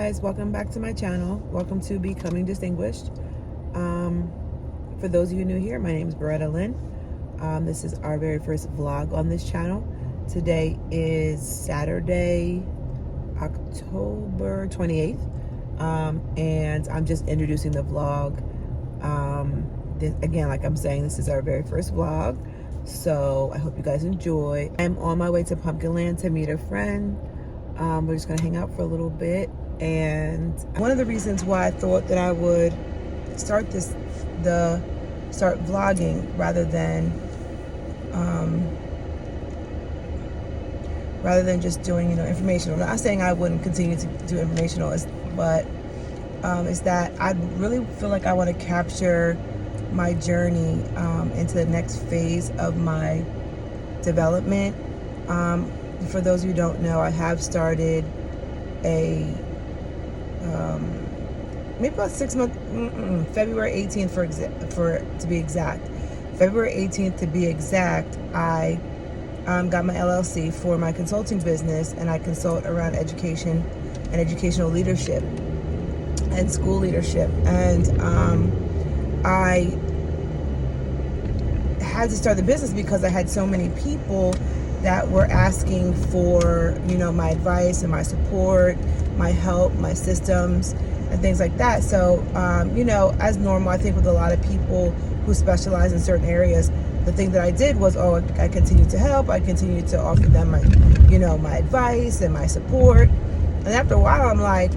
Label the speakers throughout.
Speaker 1: guys, welcome back to my channel. Welcome to Becoming Distinguished. For those of you new here, my name is Beretta Lynn. This is our very first vlog on this channel. Today is Saturday, October 28th, and I'm just introducing the vlog. Again, like I'm saying, this is our very first vlog, so I hope you guys enjoy. I'm on my way to Pumpkin Land to meet a friend. We're just gonna hang out for a little bit, and one of the reasons why I thought that I would start vlogging rather than just doing informational. I'm not saying I wouldn't continue to do informational, but is that I really feel like I want to capture my journey into the next phase of my development. For those who don't know, I have started a maybe about 6 months, February 18th to be exact. February 18th to be exact, I got my LLC for my consulting business, and I consult around education and educational leadership and school leadership. And I had to start the business because I had so many people that were asking for, my advice and my support, my help, my systems, and things like that. So, as normal, I think with a lot of people who specialize in certain areas, the thing that I did was, I continued to help. I continued to offer them my, my advice and my support. And after a while, I'm like,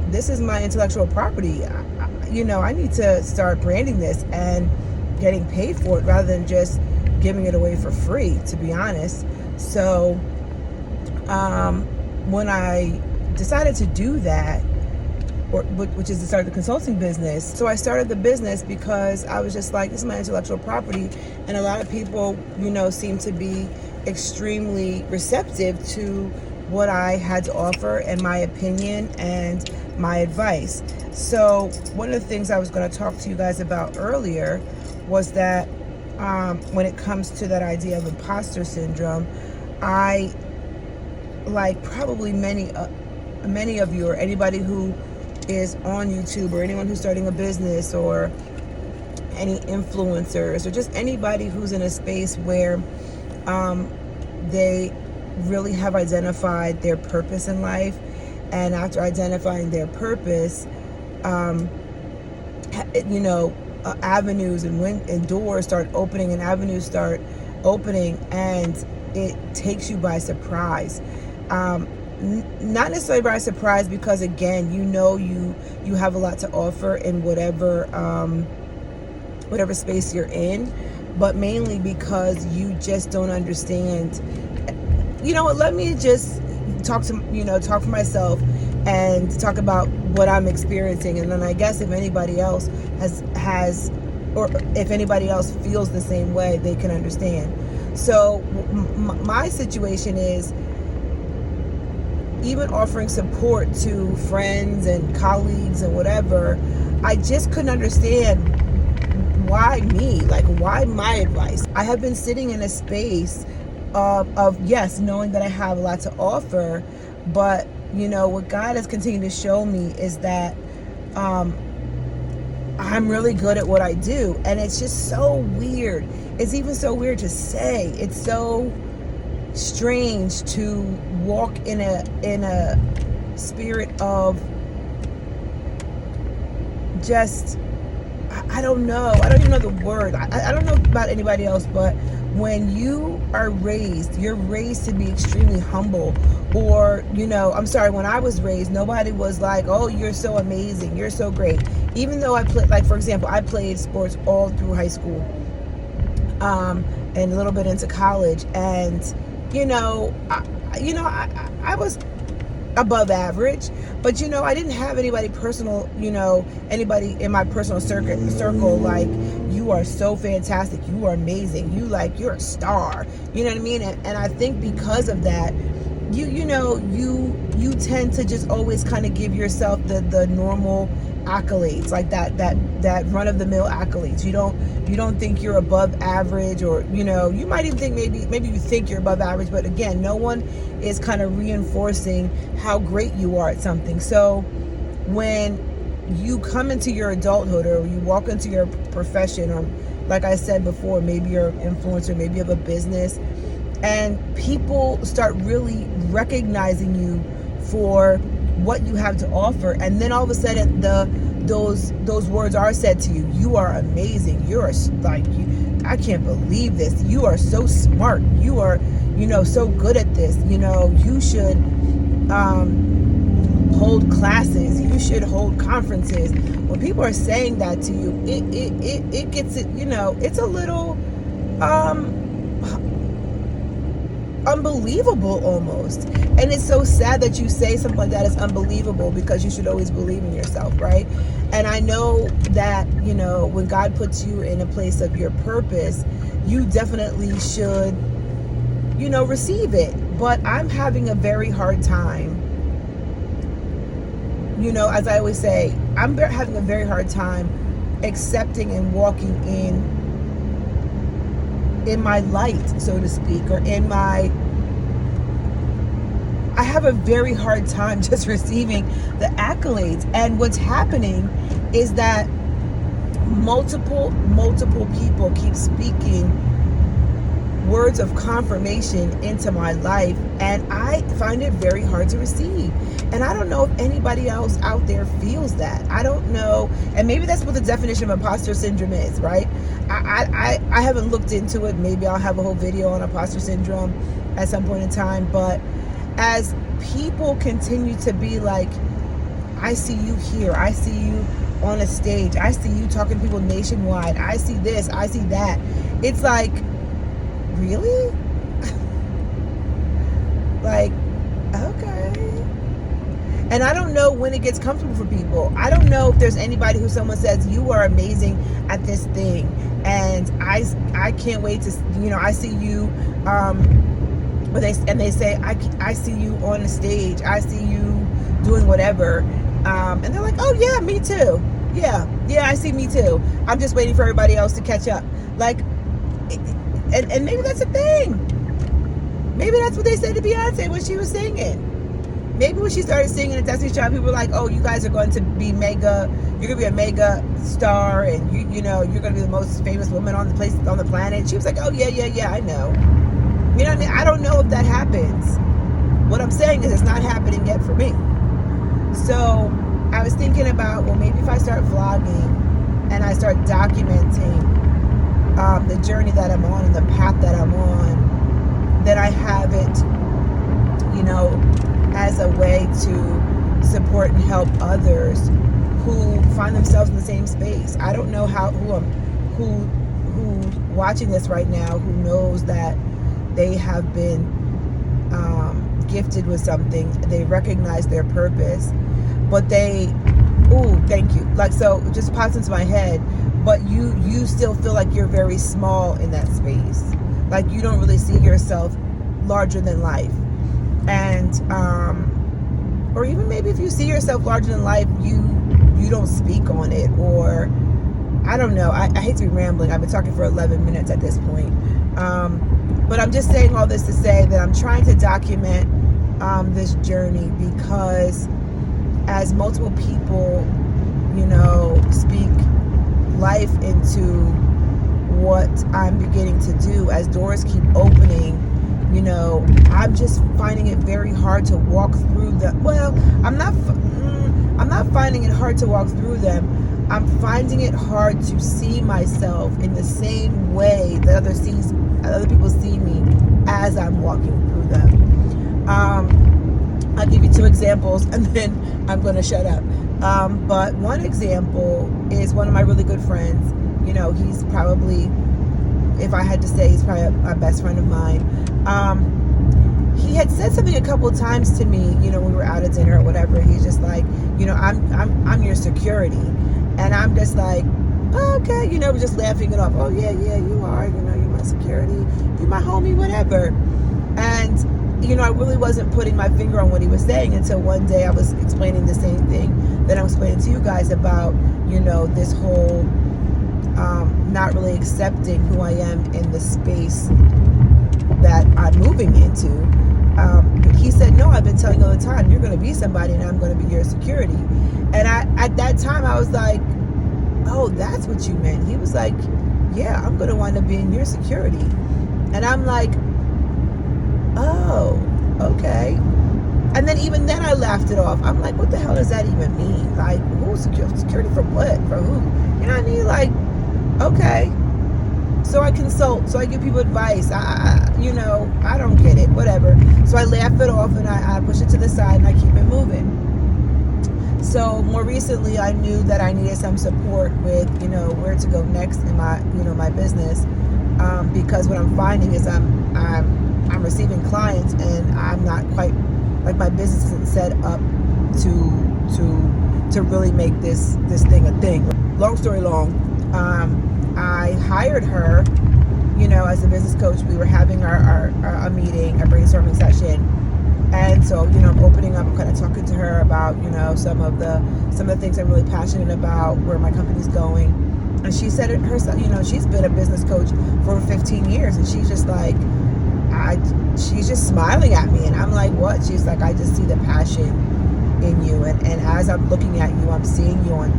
Speaker 1: this is my intellectual property. I need to start branding this and getting paid for it rather than just giving it away for free, to be honest. So when I decided to do that, which is to start the consulting business, so I started the business because I was just like, this is my intellectual property, and a lot of people, seem to be extremely receptive to what I had to offer and my opinion and my advice. So one of the things I was going to talk to you guys about earlier was that when it comes to that idea of imposter syndrome, I, like probably many of you, or anybody who is on YouTube, or anyone who's starting a business, or any influencers, or just anybody who's in a space where they really have identified their purpose in life, and after identifying their purpose, avenues and doors start opening, and avenues start opening, and it takes you by surprise. Not necessarily by surprise, because again, you have a lot to offer in whatever space you're in, but mainly because you just don't understand. Let me just talk for myself and talk about what I'm experiencing, and then I guess if anybody else has or if anybody else feels the same way, they can understand. So my situation is, even offering support to friends and colleagues and whatever, I just couldn't understand why me, like why my advice. I have been sitting in a space of yes, knowing that I have a lot to offer, but what God has continued to show me is that I'm really good at what I do, and it's just so weird. It's even so weird to say. It's so strange to walk in a spirit of just, I don't know. I don't even know the word. I don't know about anybody else, but when you are raised, you're raised to be extremely humble. Or, I'm sorry, when I was raised, nobody was like, oh, you're so amazing, you're so great. Even though I played, like, for example, I played sports all through high school, and a little bit into college. And, I was above average, but I didn't have anybody personal, anybody in my personal circle like, you are so fantastic, you are amazing, you're a star, you know what I mean? And I think because of that, you tend to just always kind of give yourself the normal accolades, like that run-of-the-mill accolades. You don't think you're above average, or you might even think maybe you think you're above average, but again, no one is kind of reinforcing how great you are at something. So when you come into your adulthood or you walk into your profession, or like I said before, maybe you're an influencer, maybe you have a business, and people start really recognizing you for what you have to offer, and then all of a sudden those words are said to you. You are amazing. You're like, I can't believe this. You are so smart. You are, so good at this. You should hold classes. You should hold conferences. When people are saying that to you, it gets it. It's a little unbelievable almost. And it's so sad that you say something like that is unbelievable, because you should always believe in yourself, right? And I know that, when God puts you in a place of your purpose, you definitely should, receive it. But I'm having a very hard time, as I always say, I'm having a very hard time accepting and walking in my light, so to speak, or I have a very hard time just receiving the accolades. And what's happening is that multiple people keep speaking words of confirmation into my life, and I find it very hard to receive. And I don't know if anybody else out there feels that. I don't know. And maybe that's what the definition of imposter syndrome is, right? I haven't looked into it. Maybe I'll have a whole video on imposter syndrome at some point in time. But as people continue to be like, I see you here, I see you on a stage, I see you talking to people nationwide, I see this, I see that, it's like, really? Like, okay. And I don't know when it gets comfortable for people. I don't know if there's anybody who someone says, you are amazing at this thing, and I can't wait to, I see you, but they say, I see you on the stage, I see you doing whatever, and they're like, oh yeah, me too, yeah, I see me too, I'm just waiting for everybody else to catch up. Like, and maybe that's a thing. Maybe that's what they said to Beyonce when she was singing. Maybe when she started singing at Destiny's Child, people were like, oh, you guys are going to be mega, you're going to be a mega star, and you're going to be the most famous woman on the planet. She was like, oh yeah, I know. You know what I mean? I don't know if that happens. What I'm saying is it's not happening yet for me. So I was thinking about, well, maybe if I start vlogging and I start documenting the journey that I'm on and the path that I'm on, then I have it, as a way to support and help others who find themselves in the same space. I don't know who's watching this right now, who knows that they have been gifted with something, they recognize their purpose, but thank you. Like, so it just pops into my head, but you still feel like you're very small in that space. Like, you don't really see yourself larger than life. And or even maybe if you see yourself larger than life, you don't speak on it, or I don't know. I hate to be rambling. I've been talking for 11 minutes at this point. But I'm just saying all this to say that I'm trying to document this journey, because as multiple people, speak life into what I'm beginning to do, as doors keep opening, I'm just finding it very hard to walk through them. Well, I'm not finding it hard to walk through them. I'm finding it hard to see myself in the same way that other people see me as I'm walking through them. I'll give you two examples and then I'm going to shut up. But one example is one of my really good friends. He's probably, if I had to say, he's probably a best friend of mine. He had said something a couple of times to me, when we were out at dinner or whatever. He's just like, I'm your security. And I'm just like, oh, okay, we're just laughing it off. Oh yeah, you are, you're my security, you're my homie, whatever. And, I really wasn't putting my finger on what he was saying until one day I was explaining the same thing that I'm explaining to you guys about, this whole not really accepting who I am in the space that I'm moving into. He said, no, I've been telling you all the time, you're going to be somebody and I'm going to be your security. And at that time, I was like, oh, that's what you meant. He was like, yeah, I'm going to wind up being your security. And I'm like, oh, okay. And then even then I laughed it off. I'm like, what the hell does that even mean? Like, who's security for what? For who? You know what I mean? Like, okay. So I consult. So I give people advice. I don't get it. Whatever. So I laugh it off and I push it to the side and I keep it moving. So more recently, I knew that I needed some support with, where to go next in my, my business, because what I'm finding is I'm receiving clients and I'm not quite, like, my business isn't set up to really make this thing a thing. Long story long, I hired her, as a business coach. We were having a meeting, a brainstorming session. And so, I'm opening up, I'm kind of talking to her about, some of the things I'm really passionate about, where my company's going. And she said it herself, she's been a business coach for 15 years. And she's just like, she's just smiling at me. And I'm like, what? She's like, I just see the passion in you. And as I'm looking at you, I'm seeing you on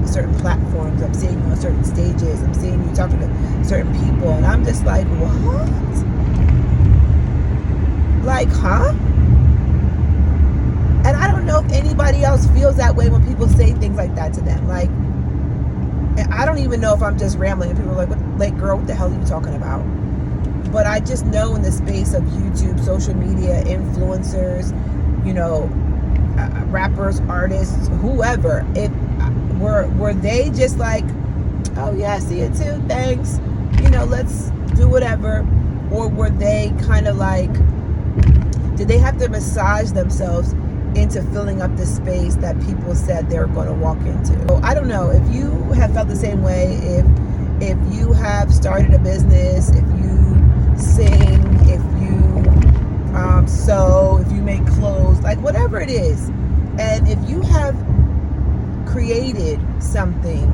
Speaker 1: certain platforms. I'm seeing you on certain stages. I'm seeing you talking to certain people. And I'm just like, what? Like, huh? And I don't know if anybody else feels that way when people say things like that to them. Like, I don't even know if I'm just rambling and people are like, girl, what the hell are you talking about? But I just know in the space of YouTube, social media, influencers, rappers, artists, whoever, were they just like, oh yeah, see it too, thanks, let's do whatever? Or were they kind of like, did they have to massage themselves into filling up the space that people said they were going to walk into? So I don't know if you have felt the same way, if you have started a business, if you sing, if you sew, if you make clothes, like whatever it is. And if you have created something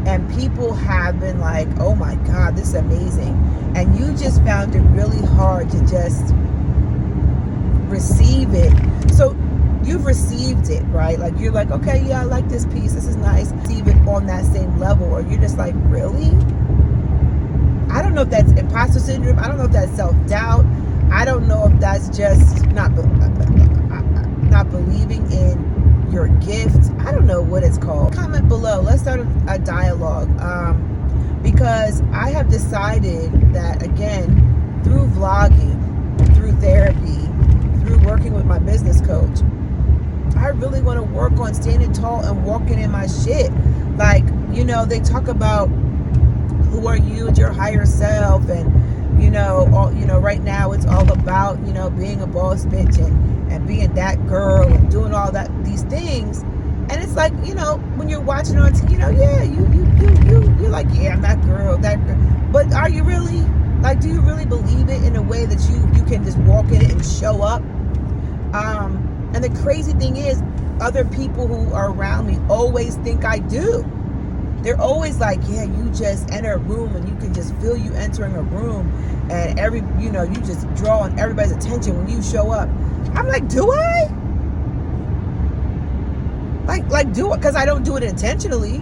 Speaker 1: and people have been like, oh my God, this is amazing. And you just found it really hard to just receive it. So you've received it, right? Like, you're like, okay, yeah, I like this piece, this is nice. Receive it on that same level, or you're just like, really? I don't know if that's imposter syndrome. I don't know if that's self-doubt. I don't know if that's just not believing in your gift. I don't know what it's called. Comment below. Let's start a dialogue. Because I have decided that, again, through vlogging, through therapy, through working with my business coach, I really want to work on standing tall and walking in my shit. Like, they talk about who are you and your higher self, and right now it's all about being a boss bitch and being that girl and doing all these things. And it's like, when you're watching on TV, yeah, you're like, yeah, I'm that girl. But are you really? Like, do you really believe it in a way that you can just walk in it and show up? And the crazy thing is, other people who are around me always think I do. They're always like, yeah, you just enter a room and you can just feel you entering a room, and you just draw on everybody's attention when you show up. I'm like, do I? Like do it? Because I don't do it intentionally.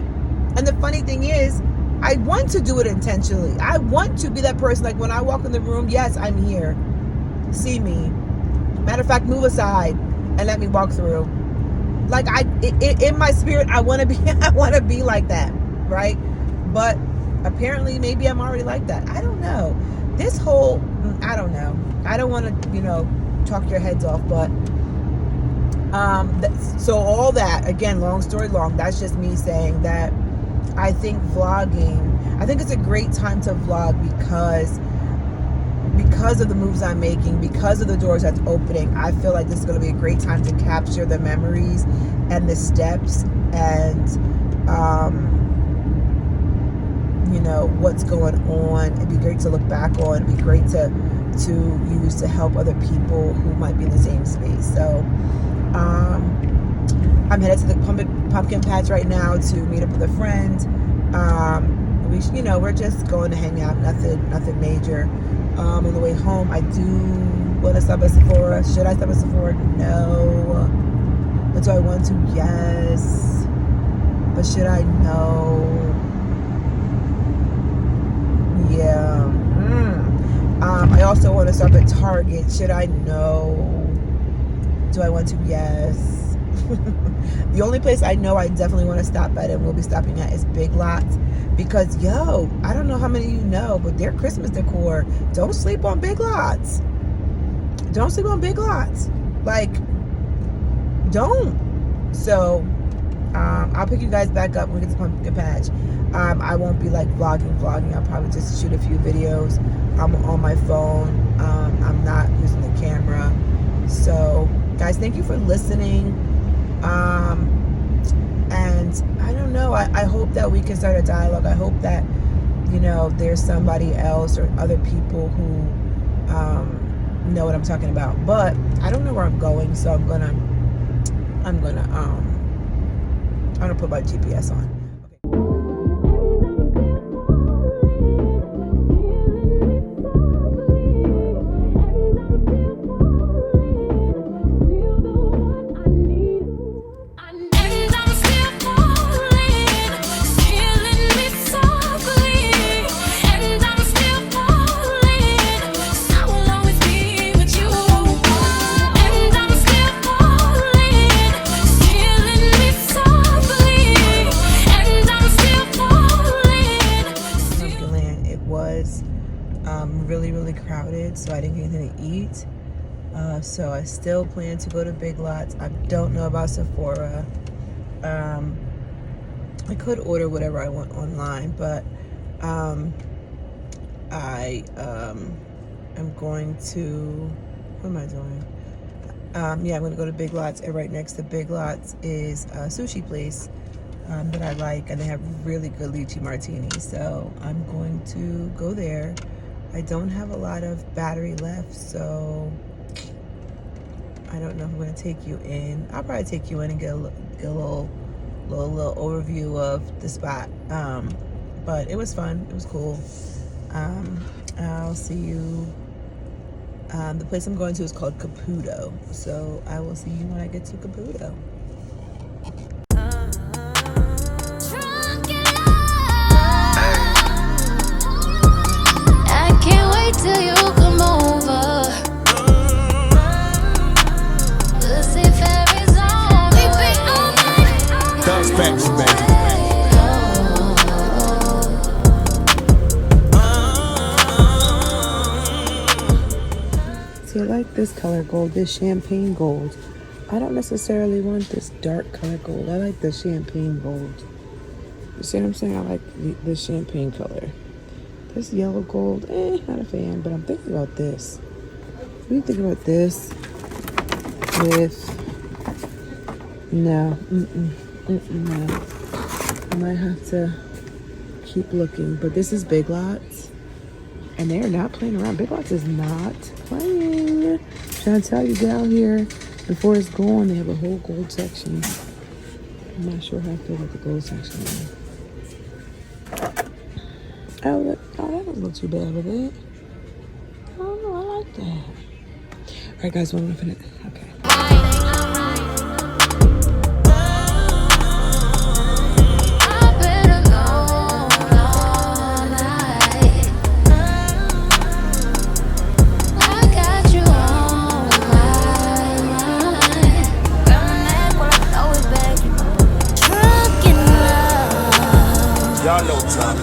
Speaker 1: And the funny thing is, I want to do it intentionally. I want to be that person. Like, when I walk in the room, yes, I'm here. See me. Matter of fact, move aside and let me walk through. Like, in my spirit, I want to be like that, right? But apparently, maybe I'm already like that. I don't know. I don't know. I don't want to, talk your heads off, but so all that, again, long story long, that's just me saying that I think it's a great time to vlog because of the moves I'm making, because of the doors that's opening. I feel like this is going to be a great time to capture the memories and the steps and what's going on. It'd be great to look back on. It'd be great to use to help other people who might be in the same space. So I'm headed to the pumpkin patch right now to meet up with a friend. We're just going to hang out, nothing major. On the way home, I do want to stop at Sephora. Should I stop at Sephora? No. But do I want to? Yes. But should I? No. Yeah. I also want to stop at Target. Should I? No. Do I want to? Yes. The only place I know I definitely want to stop at and we'll be stopping at is Big Lots. Because, yo, I don't know how many of you know, but their Christmas decor, don't sleep on Big Lots. Don't sleep on Big Lots. Like, don't. So, I'll pick you guys back up when we get to Pumpkin Patch. I won't be like vlogging. I'll probably just shoot a few videos. I'm on my phone. I'm not using the camera. So, guys, thank you for listening. And I don't know. I hope that we can start a dialogue. I hope that, you know, there's somebody else or other people who know what I'm talking about. But I don't know where I'm going, so I'm gonna put my GPS on. Really crowded, so I didn't get anything to eat. So I still plan to go to Big Lots. I don't know about Sephora. I could order whatever I want online, but I am going to, what am I doing? Yeah, I'm going to go to Big Lots, and right next to Big Lots is a sushi place that I like, and they have really good lychee martinis, so I'm going to go there. I don't have a lot of battery left, so I don't know if I'm going to take you in. I'll probably take you in and get a little overview of the spot. But it was fun. It was cool. I'll see you. The place I'm going to is called Caputo, so I will see you when I get to Caputo.
Speaker 2: Till you come over, let's see fairies on me.
Speaker 3: Those facts, baby.
Speaker 1: See, I like this color gold, this champagne gold. I don't necessarily want this dark color gold. I like the champagne gold. You see what I'm saying? I like the champagne color. This yellow gold, not a fan, but I'm thinking about this. What do you think about this with, no, no. I might have to keep looking, but this is Big Lots, and they're not playing around. Big Lots is not playing. I'm trying to tell you, get out here before it's gone. They have a whole gold section. I'm not sure how I feel about the gold section now. Oh, that doesn't look too bad with it. I don't know, I like that. All right, guys, one more minute. Okay.
Speaker 3: Y'all know time.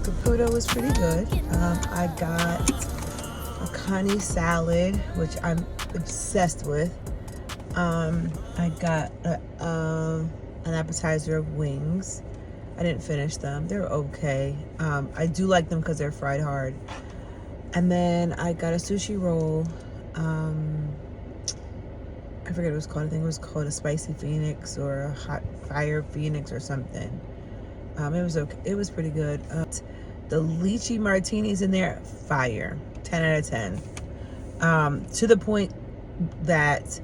Speaker 1: Caputo was pretty good. I got a Connie salad, which I'm obsessed with. I got an appetizer of wings. I didn't finish them. They're okay. I do like them because they're fried hard. And then I got a sushi roll. I forget what it was called. I think it was called a spicy phoenix or a hot fire phoenix or something. It was okay. It was pretty good. The lychee martinis in there, fire. 10 out of 10. To the point that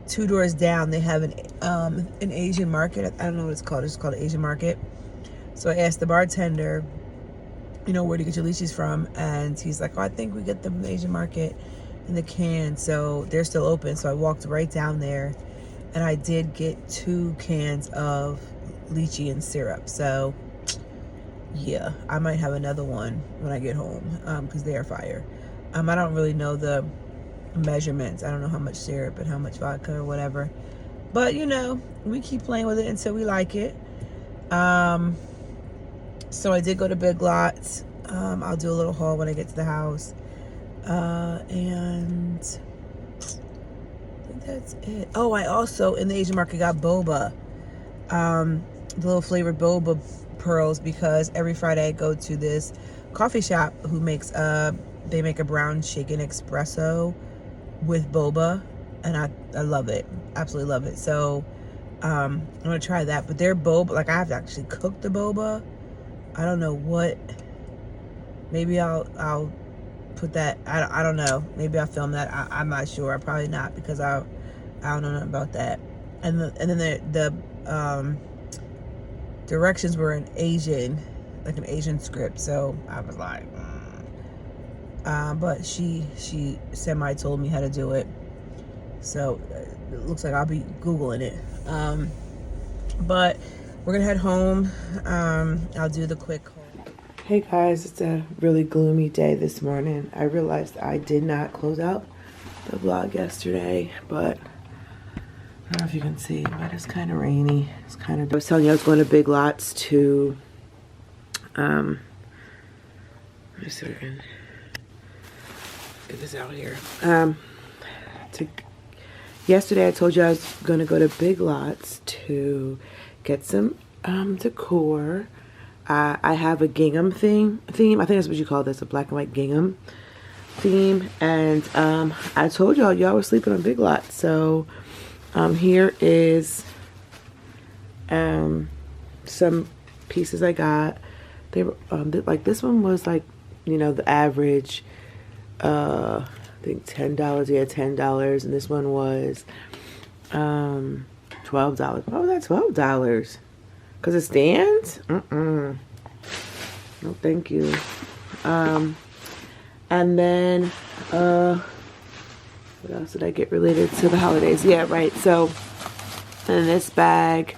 Speaker 1: 2 doors down they have an Asian market. I don't know what it's called. It's called an Asian market. So I asked the bartender, where to get your lychees from, and he's like, oh, I think we get them from the Asian market in the can. So they're still open. So I walked right down there, and I did get 2 cans of lychee and syrup. So yeah, I might have another one when I get home, because they are fire. I don't really know the measurements. I don't know how much syrup and how much vodka or whatever, but we keep playing with it until we like it. So I did go to Big Lots. I'll do a little haul when I get to the house, and I think that's it. Oh, I also in the Asian market got boba, the little flavored boba pearls, because every Friday I go to this coffee shop who makes they make a brown shaken espresso with boba, and I love it, absolutely love it. So I'm gonna try that. But their boba, like, I have to actually cook the boba. I don't know what. Maybe I'll put that. I don't know. Maybe I'll film that. I'm not sure. Probably not, because I don't know nothing about that. And then the directions were in Asian, like an Asian script. So I was like, but she semi told me how to do it. So it looks like I'll be Googling it. But we're gonna head home. I'll do the quick haul. Hey guys, it's a really gloomy day this morning. I realized I did not close out the vlog yesterday, but I don't know if you can see, but it's kind of rainy. It's kind of. I was telling you I was going to Big Lots to. Let me see if I can get this out here. Yesterday I told you I was going to go to Big Lots to get some decor. I have a gingham theme. I think that's what you call this, a black and white gingham theme. And I told y'all were sleeping on Big Lots. So here is some pieces I got. They were like, this one was like, the average, I think $10. Yeah, $10. And this one was $12. Why was that $12? Because it stands? No, thank you. And then, what else did I get related to the holidays? Yeah, right. So, in this bag,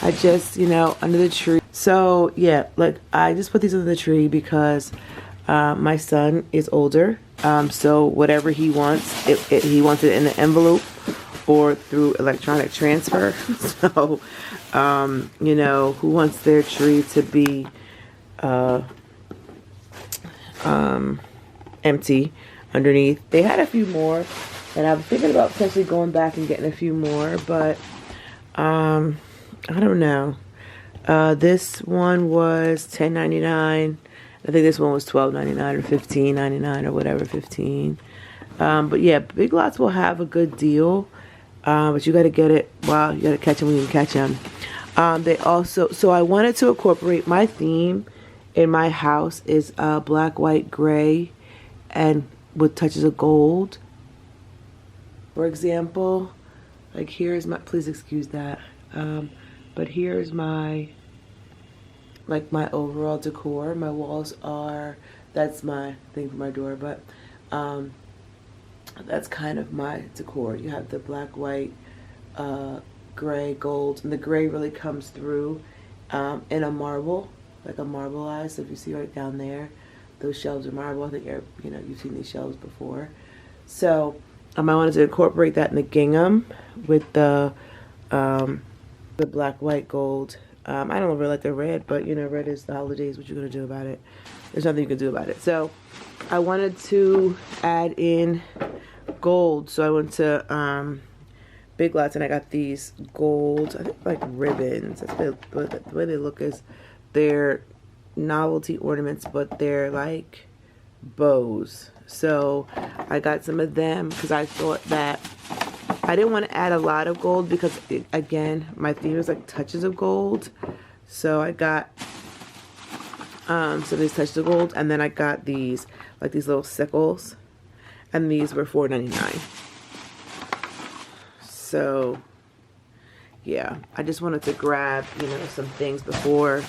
Speaker 1: I just, under the tree. So, yeah, like, I just put these under the tree because my son is older. So, whatever he wants, he wants it in an envelope or through electronic transfer. So, who wants their tree to be empty underneath. They had a few more, and I was thinking about potentially going back and getting a few more, but I don't know. This one was $10.99. I think this one was $12.99 or $15.99 or whatever, 15. But yeah, Big Lots will have a good deal, but you got to get it. Well, you got to catch them when you can catch them. They also, so I wanted to incorporate my theme in my house is black, white, gray, and with touches of gold. For example, like here's my, please excuse that, but here's my, like my overall decor. My walls are, that's my thing for my door, but that's kind of my decor. You have the black, white, gray, gold, and the gray really comes through in a marble, like a marbleized. So if you see right down there, those shelves are marble. I think you've seen these shelves before. So I wanted to incorporate that in the gingham with the black, white, gold. I don't really like the red, but red is the holidays. What you gonna do about it? There's nothing you can do about it. So I wanted to add in gold. So I went to Big Lots and I got these gold, I think like ribbons. That's the way they look is they're novelty ornaments, but they're like bows. So I got some of them because I thought that I didn't want to add a lot of gold because again, my theme is like touches of gold. So I got So these touch the gold. And then I got these, like these little sickles. And these were $4.99. So, yeah. I just wanted to grab, you know, some things before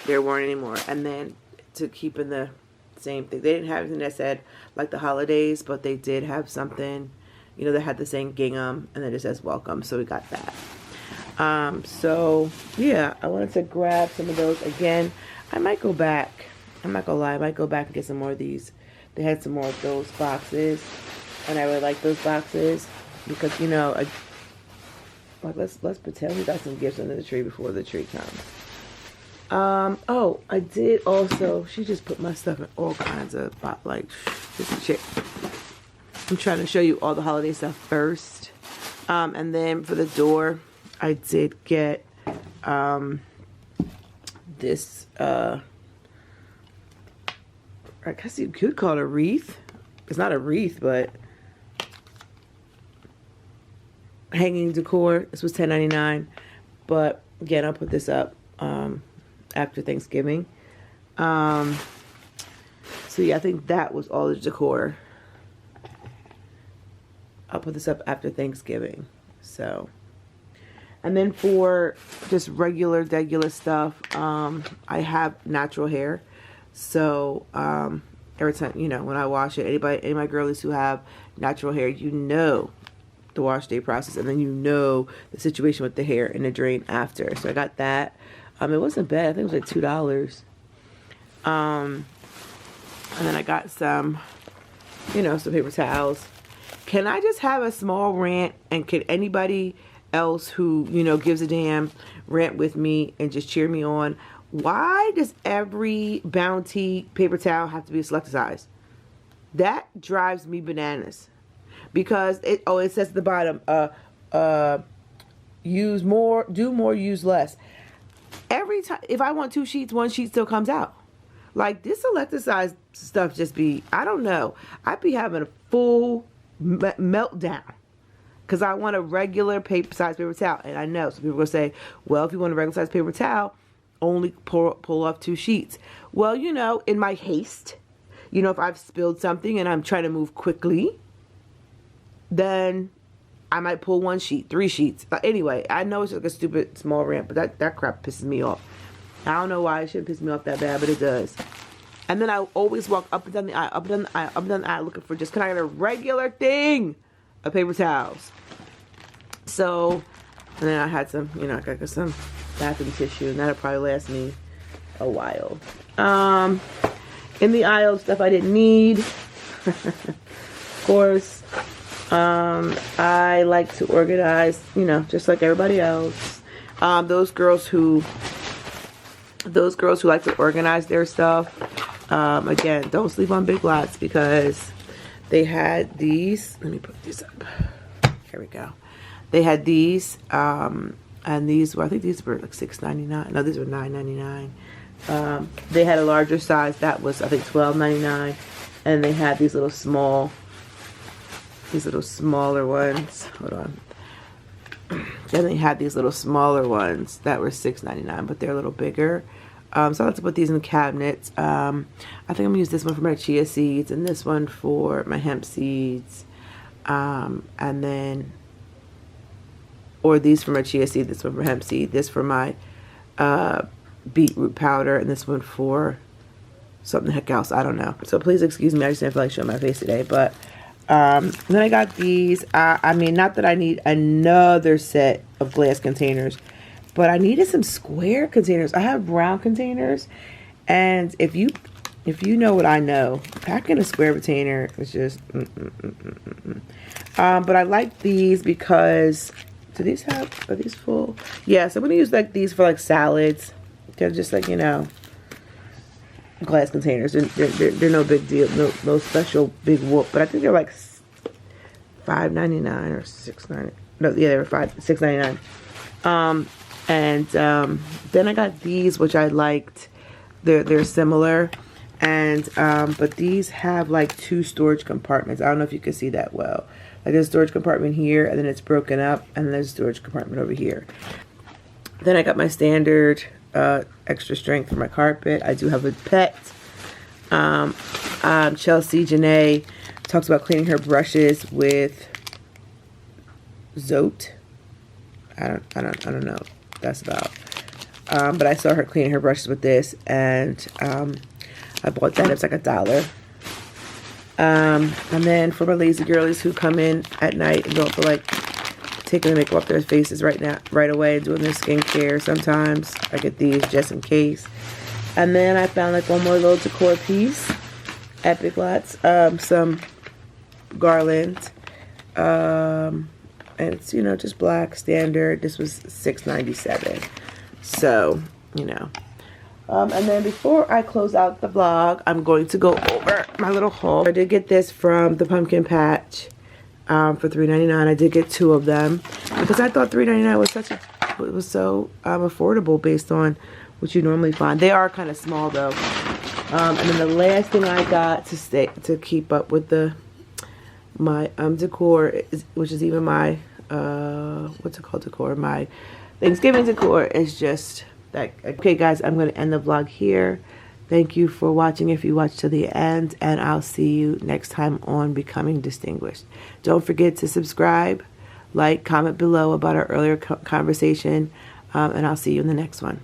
Speaker 1: there weren't anymore. And then to keep in the same thing. They didn't have anything that said, like, the holidays. But they did have something, you know, that had the same gingham. And then it says welcome. So we got that. So, yeah. I wanted to grab some of those. Again, I might go back. I'm not gonna lie. I might go back and get some more of these. They had some more of those boxes, and I really like those boxes because, you know, like let's pretend we got some gifts under the tree before the tree comes. Oh, I did also. She just put my stuff in all kinds of like this chick. I'm trying to show you all the holiday stuff first, and then for the door, I did get this. I guess you could call it a wreath. It's not a wreath, but hanging decor. This was $10.99, but again, I'll put this up after Thanksgiving. So yeah, I think that was all the decor. I'll put this up after Thanksgiving. So, and then for just regular stuff, I have natural hair. So, every time, you know, when I wash it, any of my girlies who have natural hair, you know the wash day process, and then you know the situation with the hair and the drain after. So I got that. It wasn't bad. I think it was like $2. And then I got some, you know, some paper towels. Can I just have a small rant, and can anybody else who, you know, gives a damn rant with me and just cheer me on? Why does every Bounty paper towel have to be a selected size? That drives me bananas. Because it says at the bottom, use more, do more, use less. Every time, if I want 2 sheets, 1 sheet still comes out. Like, this selected size stuff just be, I don't know. I'd be having a full meltdown. Because I want a regular size paper towel. And I know some people are going to say, well, if you want a regular size paper towel, only pull off 2 sheets. Well, you know, in my haste, you know, if I've spilled something and I'm trying to move quickly, then I might pull 1 sheet, 3 sheets. Anyway, I know it's like a stupid small rant, but that crap pisses me off. I don't know why it shouldn't piss me off that bad, but it does. And then I always walk up and down the aisle, up and down the aisle looking for just, can I get a regular thing of paper towels? So, and then I had some, you know, I got some bathroom tissue, and that'll probably last me a while. In the aisle, stuff I didn't need. Of course, I like to organize, you know, just like everybody else. Those girls who like to organize their stuff, again, don't sleep on Big Lots, because they had these. Let me put these up. Here we go. They had these, and these were, I think these were like $6.99. No, these were $9.99. They had a larger size that was, I think, $12.99, and they had these little smaller ones. Hold on. Then they had these little smaller ones that were $6.99, but they're a little bigger. So I like to put these in the cabinets. I think I'm gonna use this one for my chia seeds, and this one for my hemp seeds, and then, or these for my chia seed, this one for hemp seed, this for my beetroot powder, and this one for something the heck else, I don't know. So please excuse me, I just didn't feel like showing my face today. But then I got these. I mean, not that I need another set of glass containers, but I needed some square containers. I have round containers, and if you know what I know, packing a square container is just but I like these because, do these have, are these full? Yeah, so I'm gonna use like these for like salads. They're just like, you know, glass containers. They're no big deal, no special big whoop. But I think they're like $5.99 or $6.99. No, yeah, they were $6.99. And then I got these, which I liked. They're similar, and but these have like 2 storage compartments. I don't know if you can see that well. Like, there's a storage compartment here, and then it's broken up, and then there's a storage compartment over here. Then I got my standard extra strength for my carpet. I do have a pet. Chelsea Janae talks about cleaning her brushes with Zote. I don't know what that's about. But I saw her cleaning her brushes with this, and I bought that. It was like $1. And then for my lazy girlies who come in at night and don't feel like taking the makeup off their faces right away and doing their skincare, sometimes I get these just in case. And then I found like one more little decor piece at Big Lots, some garlands, and it's, you know, just black standard. This was $6.97. So, you know. And then before I close out the vlog, I'm going to go over my little haul. I did get this from the pumpkin patch for $3.99. I did get 2 of them because I thought $3.99 was so affordable based on what you normally find. They are kind of small though. And then the last thing I got to keep up with my decor, which is even my what's it called, decor, my Thanksgiving decor, is just that. Okay guys, I'm going to end the vlog here. Thank you for watching if you watched to the end, and I'll see you next time on Becoming Distinguished. Don't forget to subscribe, like, comment below about our earlier conversation, and I'll see you in the next one.